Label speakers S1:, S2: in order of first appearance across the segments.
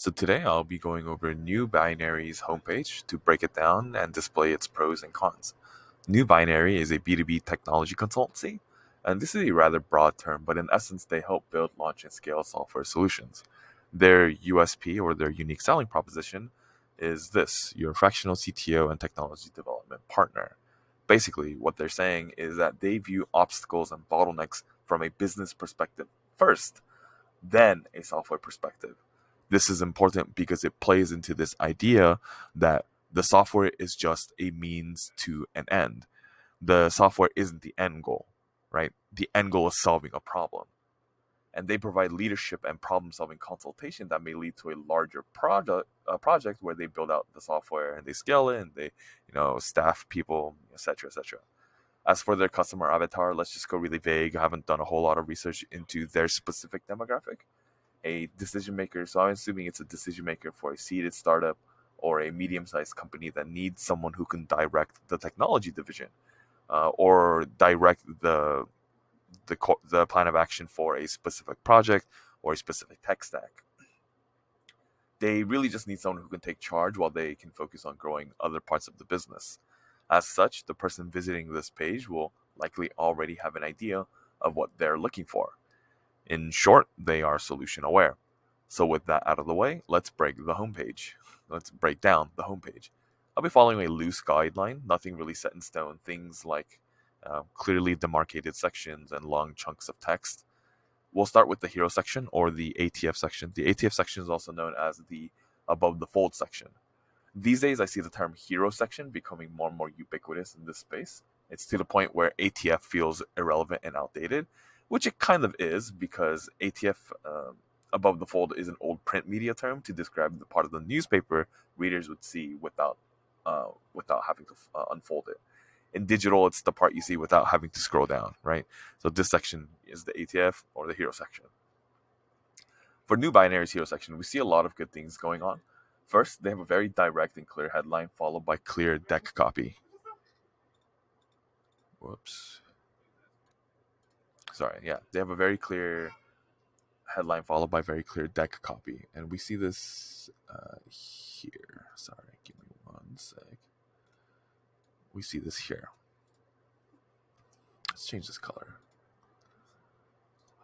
S1: So today I'll be going over NuBinary's homepage to break it down and display its pros and cons. NuBinary is a B2B technology consultancy, and this is a rather broad term, but in essence, they help build, launch, and scale software solutions. Their USP, or their unique selling proposition, is this: your fractional CTO and technology development partner. Basically, what they're saying is that they view obstacles and bottlenecks from a business perspective first, then a software perspective. This is important because it plays into this idea that the software is just a means to an end. The software isn't the end goal, right? The end goal is solving a problem. And they provide leadership and problem solving consultation that may lead to a larger project where they build out the software and they scale it and they, staff people, etc., etc. As for their customer avatar, let's just go really vague. I haven't done a whole lot of research into their specific demographic. A decision maker, so I'm assuming it's a decision maker for a seeded startup or a medium-sized company that needs someone who can direct the technology division, or direct the plan of action for a specific project or a specific tech stack. They really just need someone who can take charge while they can focus on growing other parts of the business. As such, the person visiting this page will likely already have an idea of what they're looking for. In short, they are solution aware. So with that out of the way, let's break the homepage. Let's break down the homepage. I'll be following a loose guideline, nothing really set in stone. Things like clearly demarcated sections and long chunks of text. We'll start with the hero section, or the ATF section. The ATF section is also known as the above the fold section. These days, I see the term hero section becoming more and more ubiquitous in this space. It's to the point where ATF feels irrelevant and outdated, which it kind of is, because ATF, above the fold, is an old print media term to describe the part of the newspaper readers would see without having to unfold it. In digital, it's the part you see without having to scroll down, right? So this section is the ATF, or the hero section. For NuBinary's hero section, we see a lot of good things going on. First, they have a very direct and clear headline followed by clear deck copy. Whoops. Sorry, yeah. They have a very clear headline followed by very clear deck copy. And we see this here. Sorry, give me one sec. We see this here. Let's change this color.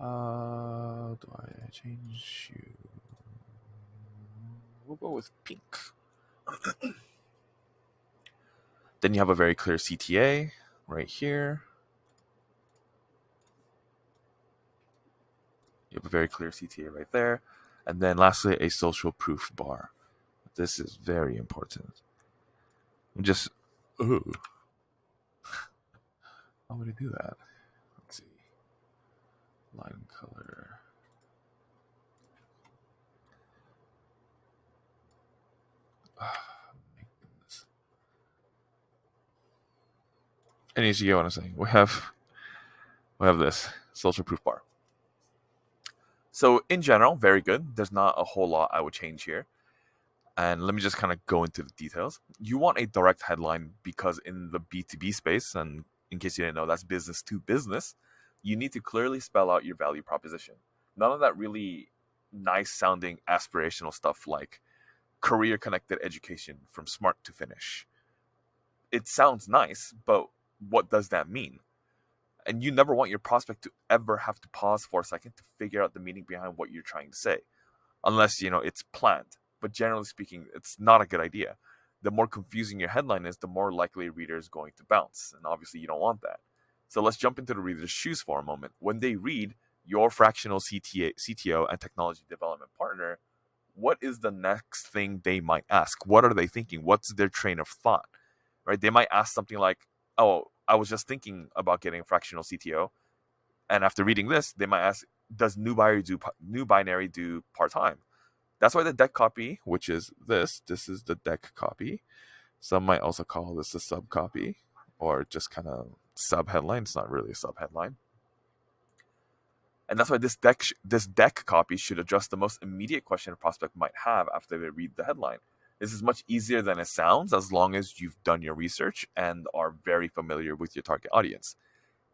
S1: Do I change you? We'll go with pink. Then you have a very clear CTA right here. You have a very clear CTA right there. And then lastly, a social proof bar. This is very important. Just, ooh. How would I do that? Let's see. Line color. And you get what I'm saying. We have this social proof bar. So in general, very good. There's not a whole lot I would change here. And let me just kind of go into the details. You want a direct headline because in the B2B space, and in case you didn't know, that's business to business, you need to clearly spell out your value proposition. None of that really nice sounding aspirational stuff like career connected education from smart to finish. It sounds nice, but what does that mean? And you never want your prospect to ever have to pause for a second to figure out the meaning behind what you're trying to say, unless it's planned. But generally speaking, it's not a good idea. The more confusing your headline is, the more likely a reader is going to bounce, and obviously you don't want that. So let's jump into the reader's shoes for a moment. When they read your fractional CTO and technology development partner, what is the next thing they might ask? What are they thinking? What's their train of thought? Right? They might ask something like, "Oh, I was just thinking about getting a fractional CTO," and after reading this, they might ask, "Does NuBinary do part time?" That's why the deck copy, which is this is the deck copy. Some might also call this a sub copy, or just kind of sub headline. It's not really a sub headline. And that's why this deck copy should address the most immediate question a prospect might have after they read the headline. This is much easier than it sounds, as long as you've done your research and are very familiar with your target audience.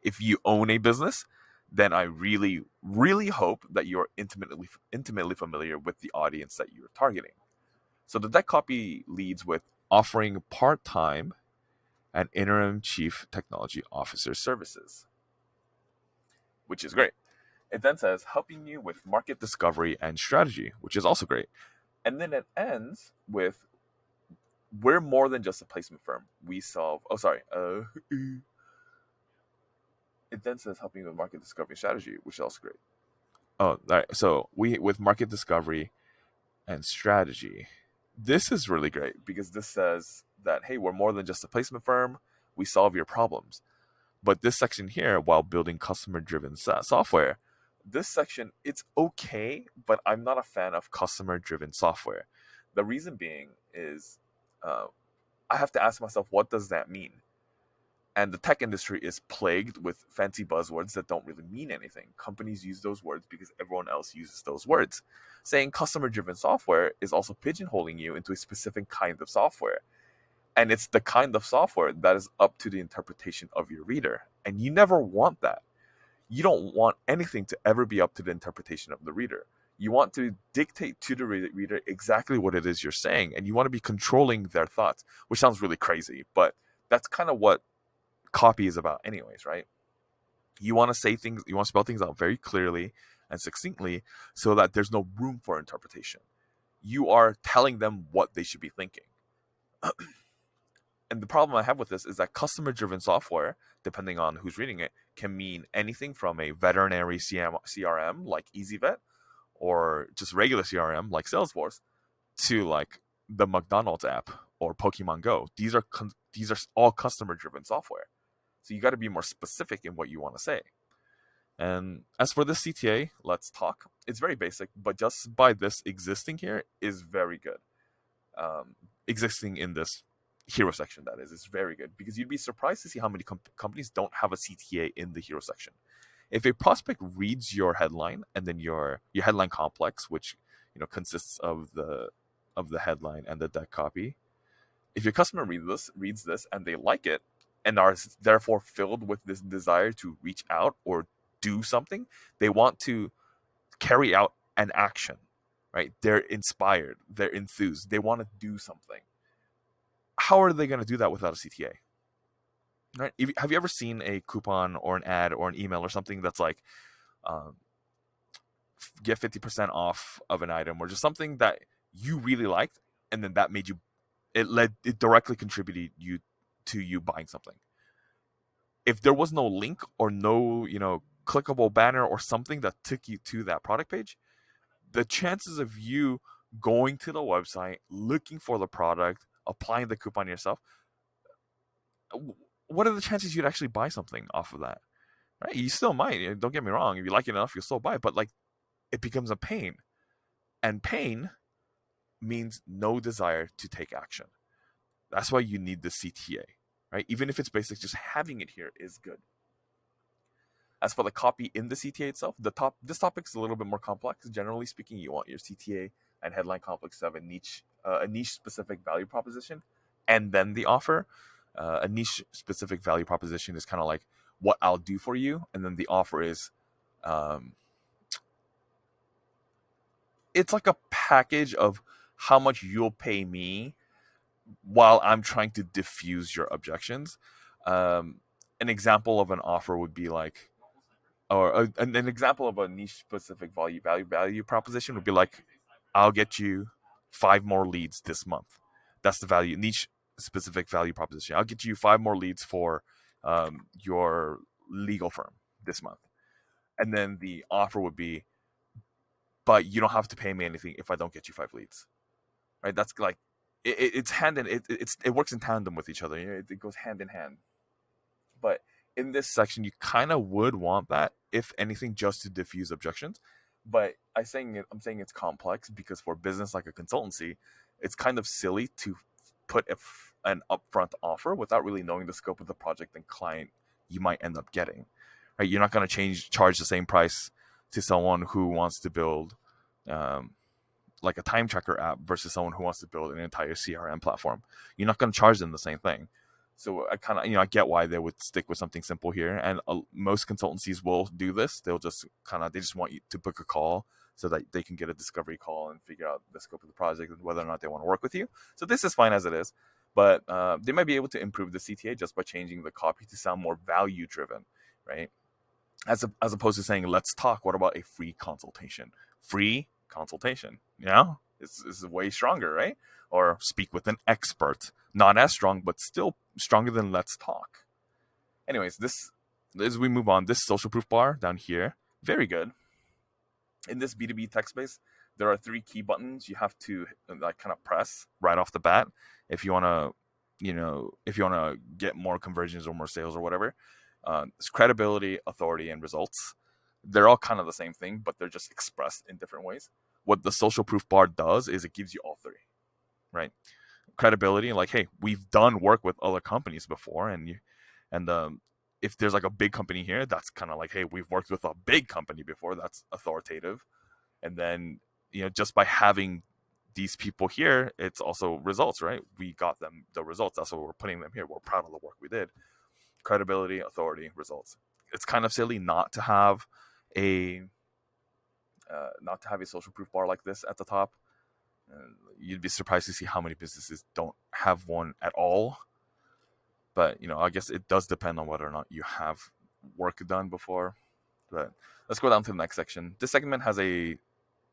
S1: If you own a business, then I really, really hope that you're intimately familiar with the audience that you're targeting. So the deck copy leads with offering part-time and interim chief technology officer services, which is great. It then says helping you with market discovery and strategy, which is also great. And then it ends with we're more than just a placement firm. We solve. Oh, sorry. It then says helping you with market discovery and strategy, which is also great. Oh, all right. So we with market discovery and strategy. This is really great because this says that hey, we're more than just a placement firm. We solve your problems. But this section here, while building customer-driven software, this section it's okay, but I'm not a fan of customer-driven software. The reason being is uh, I have to ask myself, what does that mean? And the tech industry is plagued with fancy buzzwords that don't really mean anything. Companies use those words because everyone else uses those words. Saying customer driven software is also pigeonholing you into a specific kind of software. And it's the kind of software that is up to the interpretation of your reader. And you never want that. You don't want anything to ever be up to the interpretation of the reader. You want to dictate to the reader exactly what it is you're saying, and you want to be controlling their thoughts, which sounds really crazy, but that's kind of what copy is about anyways, right? You want to say things, you want to spell things out very clearly and succinctly so that there's no room for interpretation. You are telling them what they should be thinking. And the problem I have with this is that customer driven software, depending on who's reading it, can mean anything from a veterinary CRM like EasyVet or just regular CRM like Salesforce to like the McDonald's app or Pokemon Go. These are all customer driven software. So you got to be more specific in what you want to say. And as for the CTA, let's talk. It's very basic, but just by this existing here is very good. Existing in this hero section, that is very good because you'd be surprised to see how many companies don't have a CTA in the hero section. If a prospect reads your headline and then your headline complex, which consists of the headline and the deck copy, if your customer reads this and they like it and are therefore filled with this desire to reach out or do something, they want to carry out an action, right? They're inspired, they're enthused, they want to do something. How are they going to do that without a CTA? Right? Have you ever seen a coupon or an ad or an email or something that's like, um, get 50% off of an item or just something that you really liked, and then that made you, it directly contributed to you buying something? If there was no link or no clickable banner or something that took you to that product page, the chances of you going to the website, looking for the product, applying the coupon yourself, what are the chances you'd actually buy something off of that? Right? You still might. Don't get me wrong. If you like it enough, you'll still buy it. But like, it becomes a pain, and pain means no desire to take action. That's why you need the CTA, right? Even if it's basic, just having it here is good. As for the copy in the CTA itself, this topic is a little bit more complex. Generally speaking, you want your CTA and headline complex to have a niche specific value proposition, and then the offer. A niche specific value proposition is kind of like what I'll do for you, and then the offer is, it's like a package of how much you'll pay me while I'm trying to diffuse your objections. An example of an offer would be like, or an example of a niche specific value proposition would be like, I'll get you 5 more leads this month. That's the value niche specific value proposition. I'll get you 5 more leads for your legal firm this month. And then the offer would be, but you don't have to pay me anything if I don't get you 5 leads. Right? That's like it's hand in it works in tandem with each other. It goes hand in hand. But in this section, you kind of would want that, if anything, just to diffuse objections. But I'm saying it's complex because for business like a consultancy, it's kind of silly to put an upfront offer without really knowing the scope of the project and client you might end up getting. Right? You're not going to charge the same price to someone who wants to build like a time tracker app versus someone who wants to build an entire CRM platform. You're not going to charge them the same thing. So I kind of, I get why they would stick with something simple here. And most consultancies will do this. They'll just they just want you to book a call so that they can get a discovery call and figure out the scope of the project and whether or not they want to work with you. So this is fine as it is. But they might be able to improve the CTA just by changing the copy to sound more value driven, right? As opposed to saying, let's talk. What about a free consultation? Free consultation, it's way stronger, right? Or speak with an expert. Not as strong, but still stronger than let's talk. Anyways, this as we move on, this social proof bar down here, very good. In this B2B tech space, there are 3 key buttons you have to like kind of press right off the bat if you want to, if you want to get more conversions or more sales or whatever. It's credibility, authority, and results. They're all kind of the same thing, but they're just expressed in different ways. What the social proof bar does is it gives you all 3, right? Credibility, like, hey, we've done work with other companies before, and if there's like a big company here, that's kind of like, hey, we've worked with a big company before. That's authoritative. And then, just by having these people here, it's also results, right? We got them the results. That's why we're putting them here. We're proud of the work we did. Credibility, authority, results. It's kind of silly not to have a social proof bar like this at the top. You'd be surprised to see how many businesses don't have one at all. But I guess it does depend on whether or not you have work done before. But let's go down to the next section. This segment has a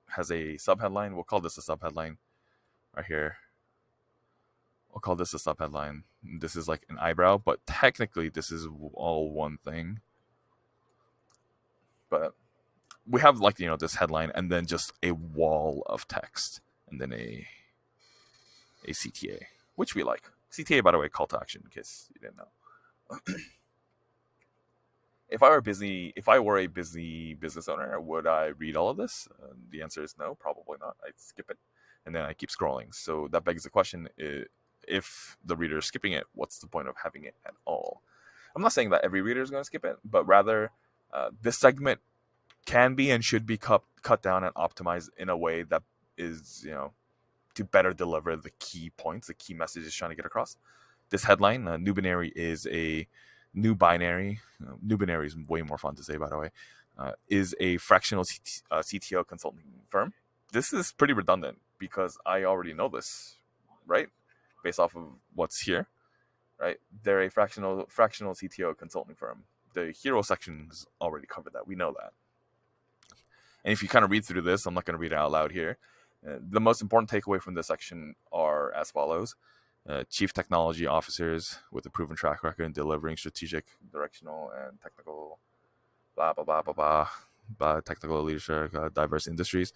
S1: subheadline. We'll call this a subheadline right here. We'll call this a subheadline. This is like an eyebrow, but technically this is all one thing. But we have like, this headline and then just a wall of text and then a CTA, which we like. CTA, by the way, call to action, in case you didn't know. If I were a busy business owner, would I read all of this? The answer is no, probably not. I'd skip it, and then I keep scrolling. So that begs the question: if the reader is skipping it, what's the point of having it at all? I'm not saying that every reader is going to skip it, but rather, this segment can be and should be cut down and optimized in a way that is, to better deliver the key points, the key messages trying to get across. This headline, NuBinary is a new binary. NuBinary is way more fun to say, by the way. Is a fractional CTO consulting firm. This is pretty redundant because I already know this, right? Based off of what's here, right? They're a fractional CTO consulting firm. The hero section's already covered that. We know that. And if you kind of read through this, I'm not going to read it out loud here. The most important takeaway from this section are as follows. Chief technology officers with a proven track record in delivering strategic, directional, and technical blah, blah, blah, blah, blah, technical leadership, diverse industries,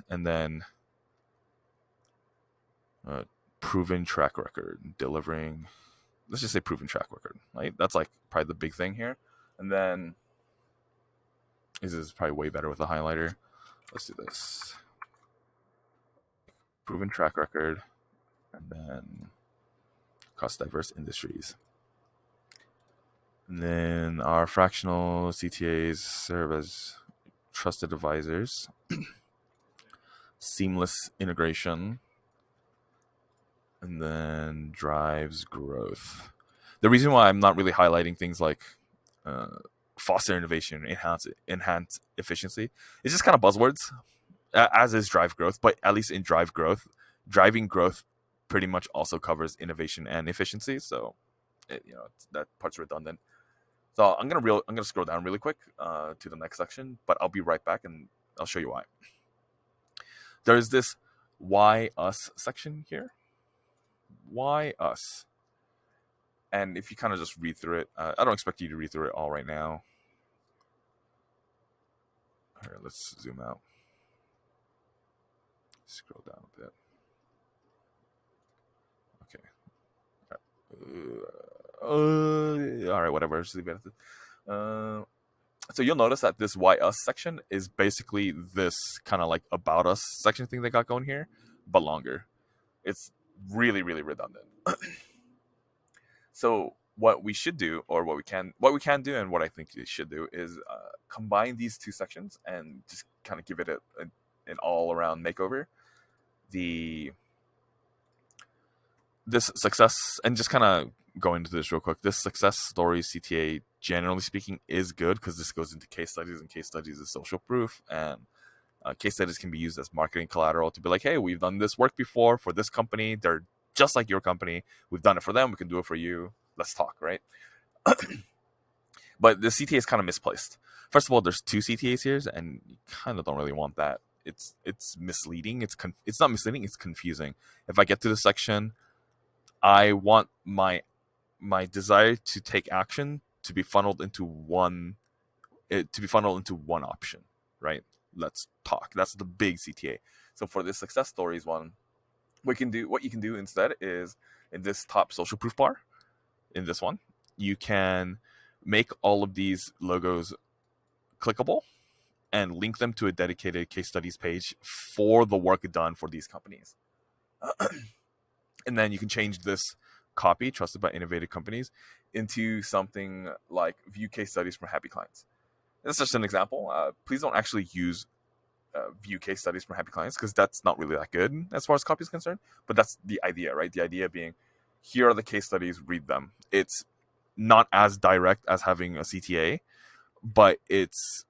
S1: and then proven track record delivering. Let's just say proven track record, right? That's like probably the big thing here. And then this is probably way better with a highlighter. Let's do this. Proven track record, and then across diverse industries. And then our fractional CTAs serve as trusted advisors, seamless integration, and then drives growth. The reason why I'm not really highlighting things like foster innovation, enhance efficiency, is just kind of buzzwords, as is drive growth. But at least in drive growth, driving growth pretty much also covers innovation and efficiency. So, that part's redundant. So I'm gonna scroll down really quick to the next section, but I'll be right back and I'll show you why. There's this why us section here. Why us? And if you kind of just read through it, I don't expect you to read through it all right now. All right, let's zoom out. Scroll down a bit. Okay. All right, whatever. Just leave it at this. So you'll notice that this why us section is basically this kind of like about us section thing they got going here, but longer. It's really, really redundant. So what we should do, or what we can do, and what I think you should do is combine these two sections and just kind of give it an all-around makeover. The this success, and just kind of go into this real quick, this success story CTA, generally speaking, is good because this goes into case studies, and case studies is social proof, and case studies can be used as marketing collateral to be like, hey, we've done this work before for this company. They're just like your company. We've done it for them. We can do it for you. Let's talk, right? But the CTA is kind of misplaced. First of all, there's two CTAs here, and you kind of don't really want that. It's misleading. It's not misleading. It's confusing. If I get to the section, I want my desire to take action to be funneled into one option, right? Let's talk. That's the big CTA. So for this success stories one, what you can do instead is in this top social proof bar, in this one, you can make all of these logos clickable and link them to a dedicated case studies page for the work done for these companies. And then you can change this copy, trusted by innovative companies, into something like view case studies from happy clients. That's just an example. Please don't actually use view case studies from happy clients because that's not really that good as far as copy is concerned. But that's the idea, right? The idea being, here are the case studies, read them. It's not as direct as having a CTA, but it's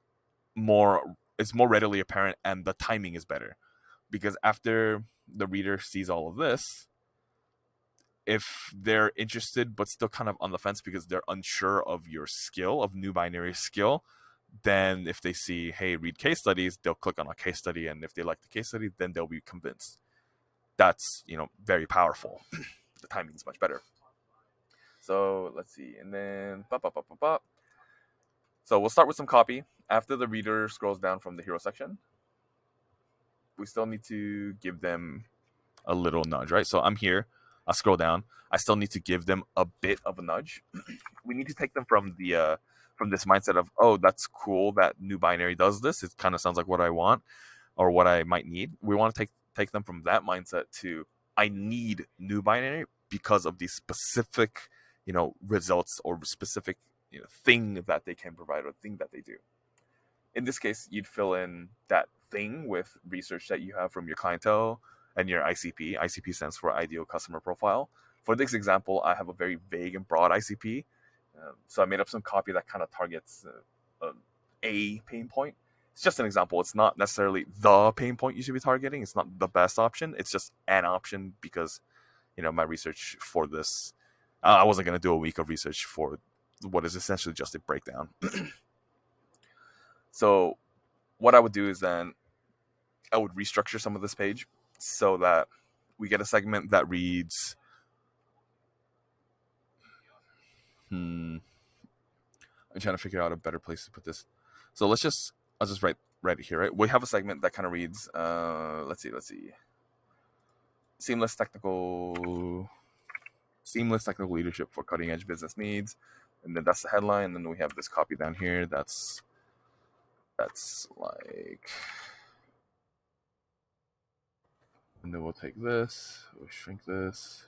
S1: more readily apparent, and the timing is better because after the reader sees all of this, if they're interested but still kind of on the fence because they're unsure of your skill, of NuBinary's skill, then if they see, hey, read case studies, they'll click on a case study, and if they like the case study, then they'll be convinced. That's, very powerful. The timing is much better. So let's see, and then so we'll start with some copy. After the reader scrolls down from the hero section, we still need to give them a little nudge, right? So I'm here, I'll scroll down. I still need to give them a bit of a nudge. We need to take them from this mindset of, oh, that's cool that NuBinary does this. It kind of sounds like what I want or what I might need. We want to take them from that mindset to, I need NuBinary because of these specific, results or specific, thing that they can provide or thing that they do. In this case, you'd fill in that thing with research that you have from your clientele and your ICP. ICP stands for Ideal Customer Profile. For this example, I have a very vague and broad ICP. So I made up some copy that kind of targets a pain point. It's just an example. It's not necessarily the pain point you should be targeting. It's not the best option. It's just an option because, my research for this, I wasn't going to do a week of research for what is essentially just a breakdown. So what I would do is then I would restructure some of this page so that we get a segment that reads, I'm trying to figure out a better place to put this. So I'll just write it here, right? We have a segment that kind of reads, let's see. Seamless technical leadership for cutting edge business needs. And then that's the headline. And then we have this copy down here. That's like, and then we'll take this, we'll shrink this.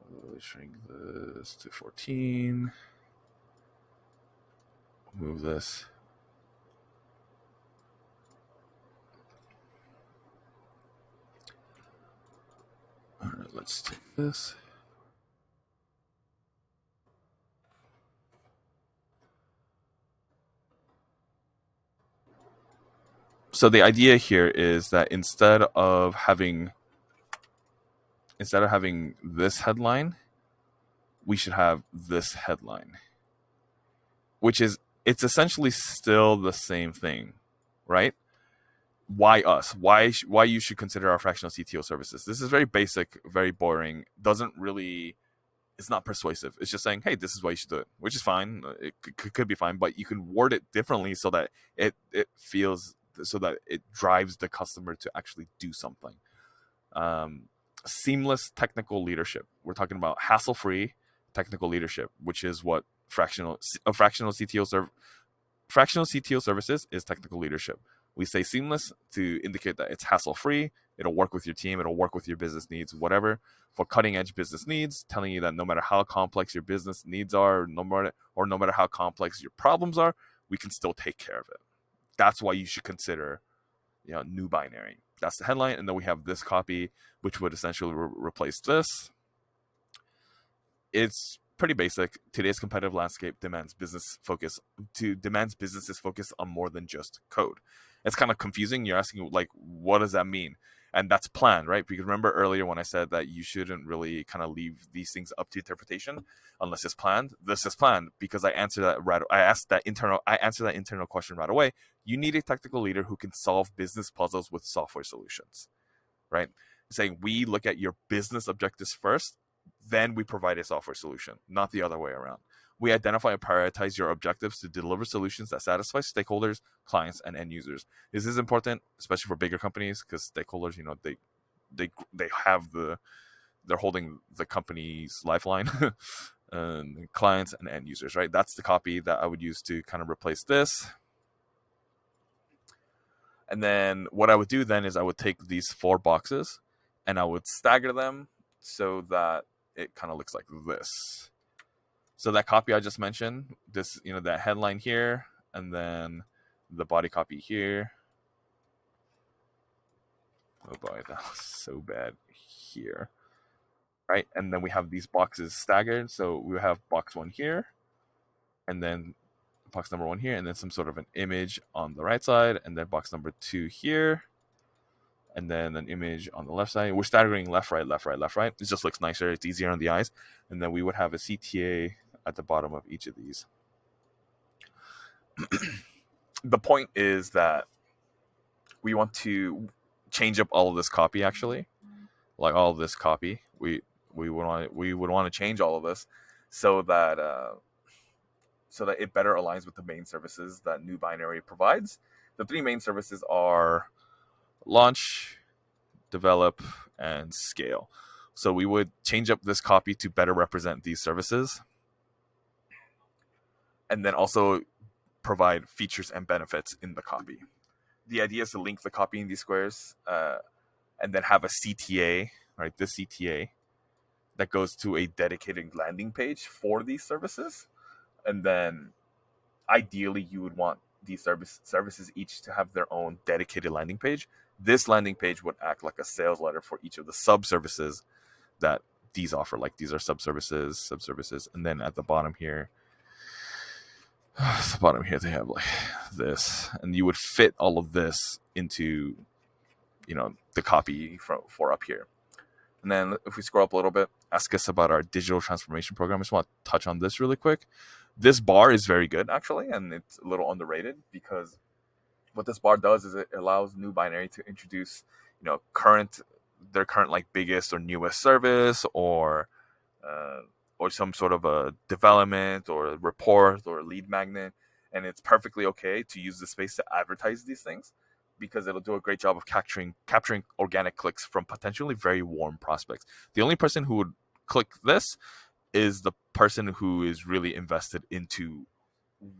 S1: We'll shrink this to 14. Move this. All right, let's take this. So the idea here is that instead of having this headline, we should have this headline, which is, it's essentially still the same thing, right? Why us? Why you should consider our fractional CTO services? This is very basic, very boring. It's not persuasive. It's just saying, hey, this is why you should do it, which is fine. It could be fine, but you can word it differently so that it feels, so that it drives the customer to actually do something. Seamless technical leadership. We're talking about hassle-free technical leadership, which is what fractional CTO services is. Technical leadership. We say seamless to indicate that it's hassle-free. It'll work with your team. It'll work with your business needs, whatever. For cutting-edge business needs, telling you that no matter how complex your business needs are, no matter how complex your problems are, we can still take care of it. That's why you should consider, NuBinary. That's the headline. And then we have this copy, which would essentially replace this. It's pretty basic. Today's competitive landscape demands businesses focus on more than just code. It's kind of confusing. You're asking, like, what does that mean? And that's planned, right? Because remember earlier when I said that you shouldn't really kind of leave these things up to interpretation unless it's planned. This is planned because I answered that internal question right away. You need a technical leader who can solve business puzzles with software solutions, right? Saying we look at your business objectives first, then we provide a software solution, not the other way around. We identify and prioritize your objectives to deliver solutions that satisfy stakeholders, clients, and end users. This is important, especially for bigger companies, because stakeholders, they have they're holding the company's lifeline, and clients and end users, right? That's the copy that I would use to kind of replace this. And then what I would do then is I would take these 4 boxes and I would stagger them so that it kind of looks like this. So that copy I just mentioned, this, that headline here, and then the body copy here. Oh boy, that was so bad here. Right? And then we have these boxes staggered. So we have box 1 here, and then box number 1 here, and then some sort of an image on the right side, and then box number 2 here, and then an image on the left side. We're staggering left, right, left, right, left, right. It just looks nicer. It's easier on the eyes. And then we would have a CTA at the bottom of each of these. The point is that we want to change up all of this copy, actually. Like all of this copy. We would want to change all of this so that it better aligns with the main services that NuBinary provides. The 3 main services are launch, develop, and scale. So we would change up this copy to better represent these services, and then also provide features and benefits in the copy. The idea is to link the copy in these squares, and then have a CTA, right? This CTA that goes to a dedicated landing page for these services. And then ideally you would want these services each to have their own dedicated landing page. This landing page would act like a sales letter for each of the sub-services that these offer. Like these are sub-services. And then at the bottom here, they have like this. And you would fit all of this into, the copy for up here. And then if we scroll up a little bit, ask us about our digital transformation program. I just want to touch on this really quick. This bar is very good, actually, and it's a little underrated because what this bar does is it allows NuBinary to introduce, their current like biggest or newest service or some sort of a development or a report or a lead magnet. And it's perfectly okay to use the space to advertise these things because it'll do a great job of capturing organic clicks from potentially very warm prospects. The only person who would click this is the person who is really invested into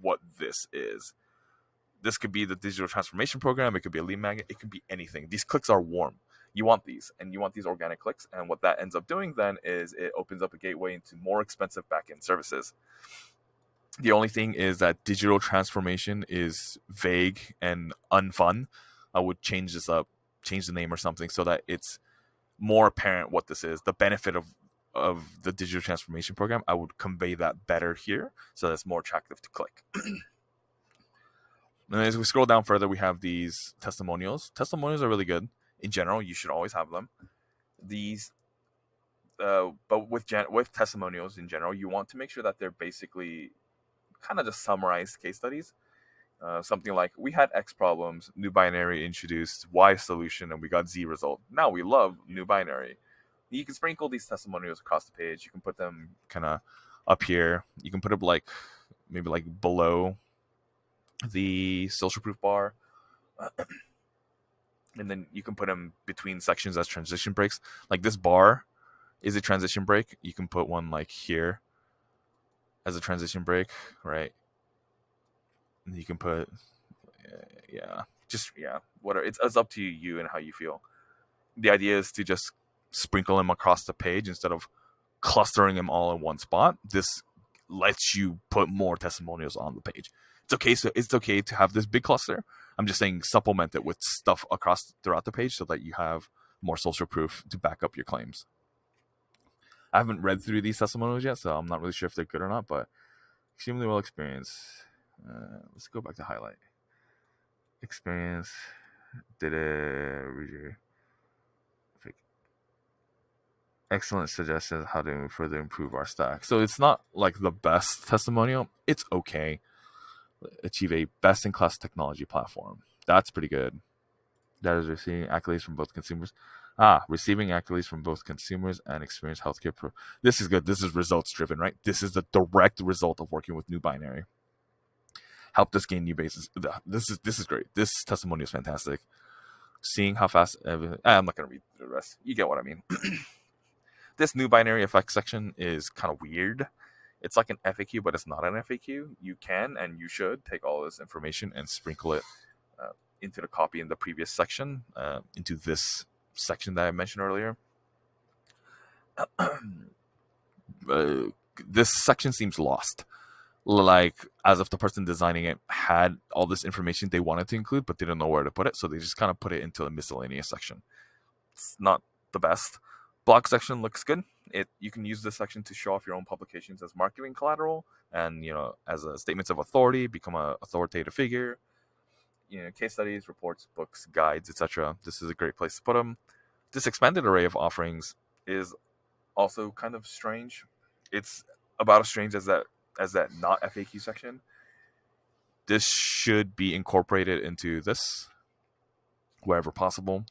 S1: what this is. This could be the digital transformation program. It could be a lead magnet. It could be anything. These clicks are warm. You want these, and you want these organic clicks. And what that ends up doing then is it opens up a gateway into more expensive backend services. The only thing is that digital transformation is vague and unfun. I would change this up, change the name or something so that it's more apparent what this is. The benefit of the digital transformation program, I would convey that better here so that it's more attractive to click. And as we scroll down further, we have these testimonials. Testimonials are really good. In general, you should always have them. These, but with testimonials in general, you want to make sure that they're basically kind of just summarized case studies. Something like, we had X problems, NuBinary introduced Y solution, and we got Z result. Now we love NuBinary. You can sprinkle these testimonials across the page. You can put them kind of up here. You can put them maybe below the social proof bar. And then you can put them between sections as transition breaks. Like this bar is a transition break. You can put one like here as a transition break, right? And you can put, whatever. It's up to you and how you feel. The idea is to just sprinkle them across the page instead of clustering them all in one spot. This lets you put more testimonials on the page. It's okay to have this big cluster. I'm just saying supplement it with stuff across throughout the page so that you have more social proof to back up your claims. I haven't read through these testimonials yet, so I'm not really sure if they're good or not, but extremely well experienced. Let's go back to highlight. Experience, did a excellent suggestions how to further improve our stack. So it's not like the best testimonial. It's okay. Achieve a best-in-class technology platform. That's pretty good. That is receiving accolades from both consumers. Receiving accolades from both consumers and experienced healthcare pro. This is good. This is results driven, right? This is the direct result of working with NuBinary. Helped us gain new bases. This is great. This testimony is fantastic. Seeing how fast. I'm not gonna read the rest. You get what I mean. This NuBinary effects section is kind of weird. It's like an FAQ, but it's not an FAQ. You can and you should take all this information and sprinkle it into the copy in the previous section, into this section that I mentioned earlier. This section seems lost. Like, as if the person designing it had all this information they wanted to include, but didn't know where to put it, so they just kind of put it into a miscellaneous section. It's not the best. Blog section looks good. You can use this section to show off your own publications as marketing collateral, and as a statements of authority, become an authoritative figure. Case studies, reports, books, guides, etc. This is a great place to put them. This expanded array of offerings is also kind of strange. It's about as strange as that not FAQ section. This should be incorporated into this wherever possible.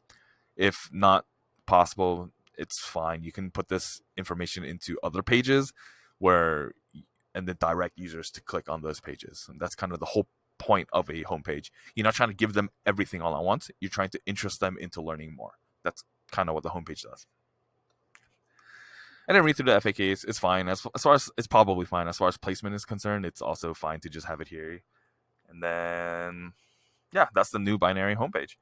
S1: If not possible, it's fine. You can put this information into other pages and then direct users to click on those pages. And that's kind of the whole point of a homepage. You're not trying to give them everything all at once. You're trying to interest them into learning more. That's kind of what the homepage does. And then read through the FAQs. It's fine. As far as it's probably fine. As far as placement is concerned, it's also fine to just have it here. And then, yeah, that's the NuBinary homepage.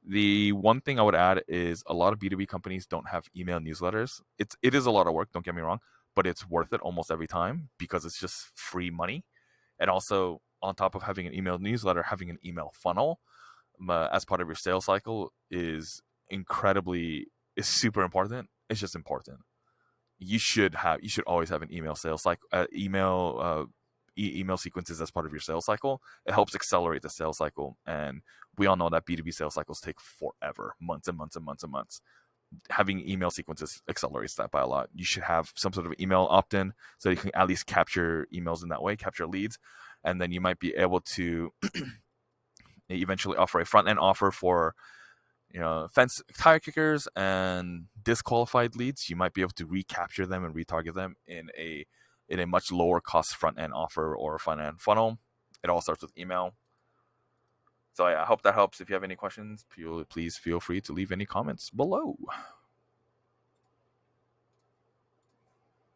S1: The one thing I would add is a lot of B2B companies don't have email newsletters. It is a lot of work, don't get me wrong, but it's worth it almost every time because it's just free money. And also, on top of having an email newsletter, having an email funnel as part of your sales cycle is super important. It's just important. You should always have an email sales cycle, email sequences as part of your sales cycle. It helps accelerate the sales cycle, and we all know that B2B sales cycles take forever, months and months and months and months. Having email sequences accelerates that by a lot. You should have some sort of email opt-in so you can at least capture emails in that way, capture leads, and then you might be able to eventually offer a front-end offer for fence tire kickers and disqualified leads. You might be able to recapture them and retarget them in a much lower cost front end offer or front end funnel. It all starts with email. So yeah, I hope that helps. If you have any questions, please feel free to leave any comments below.